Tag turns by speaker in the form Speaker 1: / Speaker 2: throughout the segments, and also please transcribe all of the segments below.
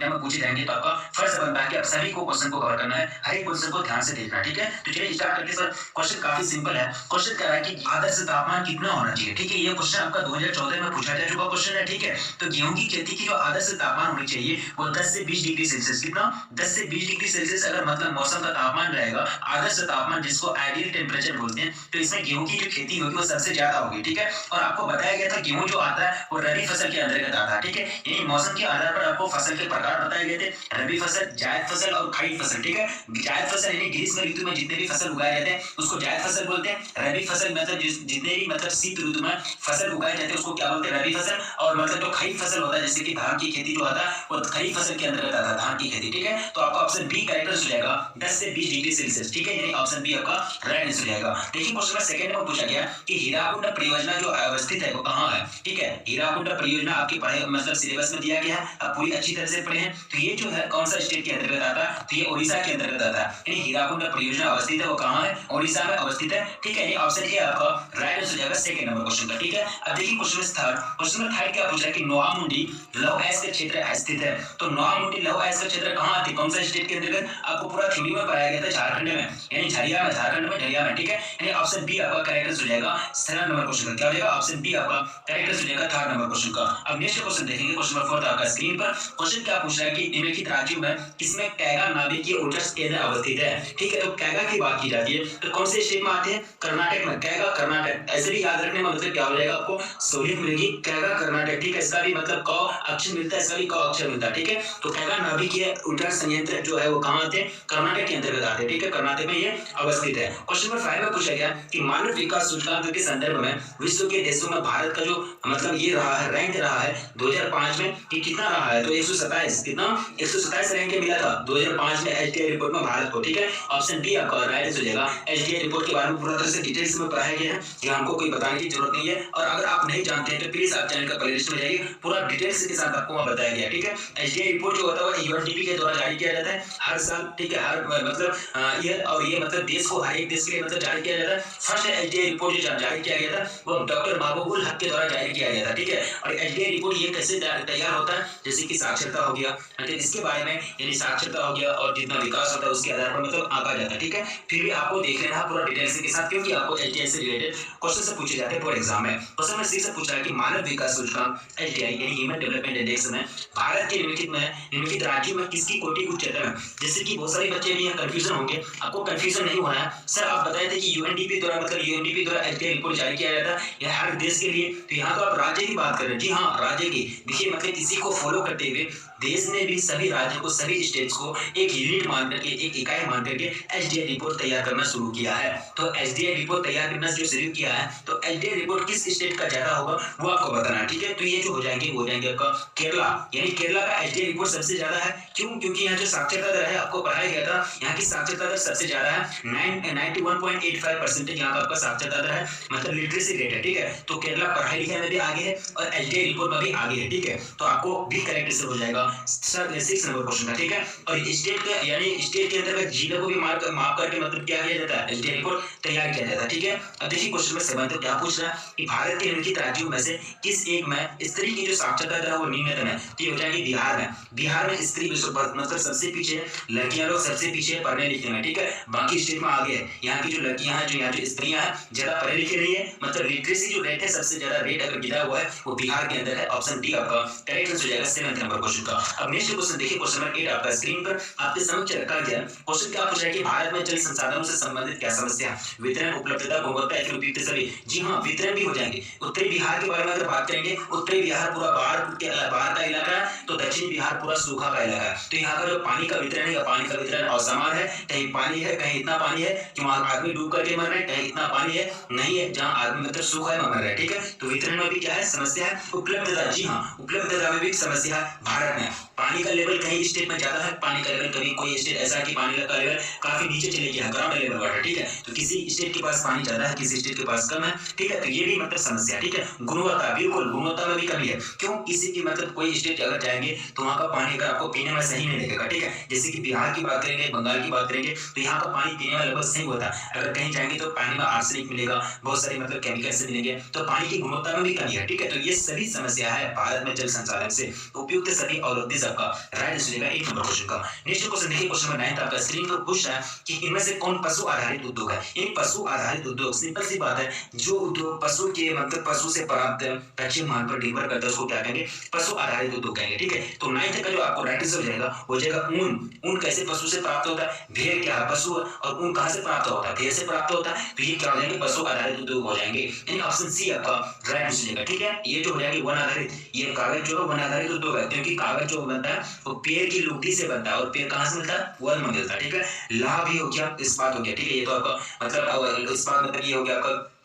Speaker 1: में पूछे जाएंगे, तो आपका फर्ज बनता है कि आप सभी को क्वेश्चन को कवर करना है, हर एक क्वेश्चन को ध्यान से देखना, ठीक है। तो चलिए स्टार्ट करते हैं सर। क्वेश्चन काफी सिंपल है। क्वेश्चन कह रहा है कि आदर्श तापमान कितना होना चाहिए, ठीक है। ये क्वेश्चन आपका 2014 में पूछा जा चुका क्वेश्चन है, ठीक है। तो गेहूं की खेती की जो आदर्श तापमान होनी चाहिए वो 10 से 20 डिग्री सेल्सियस, कितना 10 से 20 डिग्री सेल्सियस अगर मतलब मौसम का तापमान रहेगा, आदर्श तापमान जिसको आइडियल टेम्परेचर बोलते हैं, तो इसमें गेहूं की जो खेती होगी वो सबसे ज्यादा होगी, ठीक है। और आपको बताया गया था गेहूं जो आता है वो रबी फसल के अंतर्गत आता है, ठीक है। यानी मौसम के आधार पर आपको फसल के प्रकार बताए गए थे, रबी फसल, जायद फसल और खरीफ फसल, ठीक है। जायद फसल यानी ग्रीष्म ऋतु में जितने भी फसल उगाए जाते हैं उसको जायद फसल बोलते हैं। रबी फसल मतलब जितने भी मतलब शीत ऋतु में फसल उगाए जाते हैं उसको क्या बोलते हैं, रबी फसल। और मतलब जो खरीफ फसल होता है जैसे कि धान की खेती जो आता है वो खरीफ फसल के अंतर्गत आता है, धान की खेती, ठीक है। तो आपका ऑप्शन बी करेक्ट हो जाएगा, 10 से 20 डिग्री सेल्सियस, ठीक है। यानी ऑप्शन बी आपका राइट आंसर हो जाएगा। देखिए क्वेश्चन नंबर सेकंड में पूछा गया कि हीराकुंड परियोजना जो अवस्थित है वो कहां है, ठीक है। हीराकुंड परियोजना आपके पढ़े मतलब सिलेबस में दिया गया है, आप पूरी अच्छी तरह से पढ़े हैं। तो ये जो है कौन सा स्टेट के अंतर्गत आता है, तो ये ओडिशा के अंतर्गत आता है। यानी हीराकुंड परियोजना अवस्थित है वो कहां है, ओडिशा में अवस्थित है, ठीक है। ये ऑप्शन ए आपका राइट आंसर हो जाएगा सेकंड नंबर क्वेश्चन का, ठीक है। अब देखिए question number third. Question number third क्या पूछ रहा है कि नोआमुंडी लौह अयस्क का क्षेत्र स्थित है। तो नोआमुंडी लौह अयस्क का क्षेत्र कहां आती है, कौन सा स्टेट के अंतर्गत, आपको पूरा थ्योरी में पढ़ाया गया था, झारखंड में, यानी झरिया में, झारखंड में झरिया में, ठीक है। यानी ऑप्शन बी आपका करेक्ट आंसर हो जाएगा थर्ड नंबर क्वेश्चन का, क्या हो जाएगा, ऑप्शन बी आपका करेक्ट आंसर हो जाएगा थर्ड नंबर क्वेश्चन का। अब नेक्स्ट क्वेश्चन देखेंगे, क्वेश्चन नंबर फोर्थ आपका स्क्रीन पर। क्वेश्चन क्या पूछ रहा है कि निम्नलिखित राज्यों में किसमें कैगा नाभिकीय ऊर्जा केंद्र अवस्थित है, ठीक है। तो कैगा की बात की जाती है तो कौन से स्टेट में आते हैं, कर्नाटक में, कैगा कर्नाटक। ऐसे भी याद रखने में मतलब क्या हो जाएगा, आपको सोहित मिलेगी, कैगा कर्नाटक, ठीक है। इसका भी मतलब क अक्षर मिलता है, इसका भी क अक्षर मिलता है, ठीक है। तो कैगा नाभिकीय ऊर्जा संयंत्र जो है वो कहां आते हैं, कर्नाटक के अंतर्गत आते हैं, ठीक है। कर्नाटक में ये अवस्थित है। क्वेश्चन नंबर 5 में पूछा गया कि मानव विकास सूचकांक के संदर्भ में विश्व के देशों में भारत का जो मतलब ये रहा है, रैंक रहा है 2005 में कि कितना रहा है, तो 127, कितना 127 रैंक मिला था 2005 में एसडीआई रिपोर्ट में भारत को, ठीक है। ऑप्शन बी आपका राइट आंसर हो जाएगा। एसडीआई रिपोर्ट के बारे में पूरा तरह से डिटेल्स में पढ़ाया गया है, ये हमको कोई बताने की जरूरत नहीं है। और अगर आप नहीं जानते हैं तो प्लीज आप चैनल का प्लेलिस्ट में जाइए, पूरा डिटेल्स के साथ आपको वहां बताया गया है, ठीक है। एसडीआई रिपोर्ट जो होता है यूएनडीपी के द्वारा जारी किया जाता है हर साल, ठीक है। हर मतलब ये और ये मतलब देश को, हर एक देश के लिए मतलब जारी किया जाता है। फर्स्ट एसडीआई रिपोर्ट जो जारी किया गया था वो डॉक्टर महबूबुल हक के द्वारा जारी किया गया था, ठीक है। और एसडीआई रिपोर्ट ये कैसे तैयार होता है, जैसे कि साक्षरता हो गया, मतलब इसके बारे में, यानी साक्षरता हो गया और जितना विकास होता है उसके आधार पर मतलब आंका जाता है, ठीक है। फिर भी आपको देख लेना है पूरा डिटेल्स के साथ, क्योंकि आपको एसडीआई से रिलेटेड क्वेश्चन से पूछे जाते हैं बोर्ड एग्जाम में। क्वेश्चन नंबर 6 से पूछा है कि मानव विकास सूचकांक एसडीआई यानी ह्यूमन डेवलपमेंट इंडेक्स में भारत के निम्नलिखित राज्यों में किसकी कोटि उच्चतम है। जैसे कि बहुत सारे बच्चे भी यहाँ कंफ्यूजन होंगे, आपको कंफ्यूजन नहीं होना है। सर आप बताए थे कि यूएनडीपी द्वारा मतलब यूएनडीपी द्वारा एसडीआई रिपोर्ट जारी किया जाता है यह हर देश के लिए, तो यहाँ तो आप राज्य की बात कर रहे हैं। जी हाँ, राज्य की। देखिए मतलब इसी को फॉलो करते हुए देश ने भी सभी राज्यों को, सभी स्टेट्स को एक यूनिट मान करके, एक इकाई मान करके एसडीआई रिपोर्ट तैयार करना शुरू किया है। तो एसडीआई रिपोर्ट तैयार करना जो शुरू किया है, तो एसडीआई रिपोर्ट किस स्टेट का ज्यादा होगा वो आपको बताना है, ठीक है। तो ये जो हो जाएंगे आपका केरला, यानी केरला का एसडीआई रिपोर्ट सबसे ज्यादा है। क्यों, क्योंकि यहाँ जो साक्षरता दर है आपको पढ़ाया गया था, यहाँ की साक्षरता दर सबसे ज्यादा है, 91.85% यहाँ का आपका साक्षरता दर है, मतलब लिटरेसी रेट है, ठीक है। तो केरला पढ़ाई लिखाई में भी आगे है और एसडीआई रिपोर्ट में भी आगे है, ठीक है। तो आपको भी करेक्ट आंसर हो जाएगा सर 6 नंबर क्वेश्चन का, ठीक है। और स्टेट का यानी स्टेट के अंतर्गत जिले को भी माप करके मतलब क्या किया जाता है, एसडीआई रिपोर्ट तैयार किया जाता है, ठीक है। अब देखिए क्वेश्चन में 7 क्या पूछ रहा है कि भारत के निम्नलिखित राज्यों में से किस एक में स्त्री की जो साक्षरता दर है वो न्यूनतम है, तो ये हो जाएगी बिहार में। बिहार में स्त्री मतलब सबसे पीछे, लड़कियां लोग सबसे पीछे पढ़ने लिखने में, ठीक है। बाकी स्टेट में आगे है। यहाँ की जो लड़कियां हैं, जो यहाँ जो स्त्रियां हैं ज्यादा पढ़े लिखे नहीं है, मतलब लिटरेसी जो रेट है सबसे ज्यादा रेट अगर गिरा हुआ है वो बिहार के अंदर है। ऑप्शन डी आपका करेक्ट आंसर हो जाएगा 7 नंबर क्वेश्चन का। अब नेक्स्ट क्वेश्चन देखिए, क्वेश्चन नंबर 8 आपका स्क्रीन पर आपके समक्ष रखा गया। क्वेश्चन क्या पूछ रहा है कि भारत में जल संसाधनों से संबंधित क्या समस्या है, वितरण, उपलब्धता, गुणवत्ता, उपयुक्त सभी। जी हाँ, वितरण भी हो जाएंगे। उत्तरी बिहार के बारे में अगर बात करेंगे, उत्तरी बिहार पूरा बाढ़ का इलाका है, तो दक्षिण बिहार पूरा सूखा का इलाका है। तो यहाँ का जो पानी का वितरण है, पानी का वितरण असमान है, कहीं पानी है, कहीं इतना पानी है कि वहां आदमी डूब करके मर रहे हैं, कहीं इतना पानी है नहीं है जहाँ आदमी मतलब सूखा है मर रहा है, ठीक है। तो वितरण में भी क्या है समस्या है, उपलब्धता। जी हाँ, उपलब्धता में भी समस्या है भारत में। पानी का लेवल कहीं स्टेट में ज्यादा है, पानी का लेवल कभी कोई स्टेट ऐसा कि पानी का लेवल काफी नीचे चले गया, ग्राउंड लेवल वाटर, ठीक है। तो किसी स्टेट के पास पानी ज्यादा है, किसी स्टेट के पास कम है, ठीक है। तो ये भी मतलब समस्या, ठीक है। गुणवत्ता, बिल्कुल गुणवत्ता में भी कमी है। क्यों, किसी की मतलब कोई स्टेट अगर जाएंगे तो वहां का पानी अगर आपको पीने में सही नहीं लगेगा, ठीक है। जैसे कि बिहार की बात करेंगे, बंगाल की बात करेंगे, तो यहाँ का पानी पीने में लगभग सही होता है। अगर कहीं जाएंगे तो पानी में आर्सेनिक मिलेगा, बहुत सारे मतलब केमिकल्स मिलेंगे, तो पानी की गुणवत्ता में भी कमी है, ठीक है। तो ये सभी समस्या है भारत में जल संसाधन से उपयुक्त सभी और 32 आपका राइट आंसर होगा 1 नंबर क्वेश्चन का। नेक्स्ट क्वेश्चन देखिए, क्वेश्चन नंबर 9 आपका स्क्रीन पर पूछ रहा है कि इनमें से कौन पशु आधारित उद्योग है। इन पशु आधारित उद्योग सिंपल सी बात है, जो उद्योग पशु के मतलब पशु से प्राप्त कच्चे माल पर निर्भर करता है उसको क्या कहेंगे, पशु आधारित उद्योग कहेंगे। ठीक है, तो 9 का जो आपको राइट आंसर हो जाएगा हो जाएगा ऊन। ऊन कैसे पशु से प्राप्त होता है, भेड़ क्या है पशु है, और ऊन कहां से प्राप्त होता है, भेड़ से प्राप्त होता है, तो ये क्या हो जाएंगे, पशु आधारित उद्योग हो जाएंगे। यानी ऑप्शन सी आपका राइट आंसर होगा। ठीक है, ये जो हो जाएगी वन आधारित, ये कागज जो है वन आधारित उद्योग है, क्योंकि कागज जो बनता है वो पेड़ की लुगदी से बनता है, और पेड़ कहां से मिलता है, वन में मिलता है। ठीक है, लाभ भी हो गया, इस्पात हो गया। ठीक है, ये तो आपका मतलब इस्पात मतलब ये हो गया आपका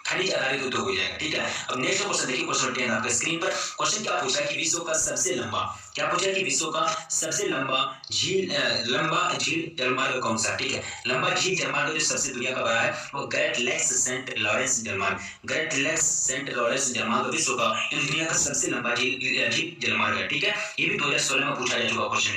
Speaker 1: खनिज आधारित उद्योग हो जाएगा। ठीक है, अब नेक्स्ट क्वेश्चन देखिए, क्वेश्चन 10 आपका स्क्रीन पर। क्वेश्चन क्या पूछा है कि विश्व का सबसे लंबा, क्या पूछा है कि विश्व का सबसे लंबा झील जलमार्ग कौन सा। ठीक है, लंबा झील जलमार्ग जो सबसे दुनिया का बड़ा है वो ग्रेट लेक्स सेंट लॉरेंस जलमार्ग, ग्रेट लेक्स सेंट लॉरेंस जलमार्ग विश्व का दुनिया का सबसे लंबा झील जलमार्ग है। ठीक है, ये भी 2016 में पूछा जा चुका क्वेश्चन है।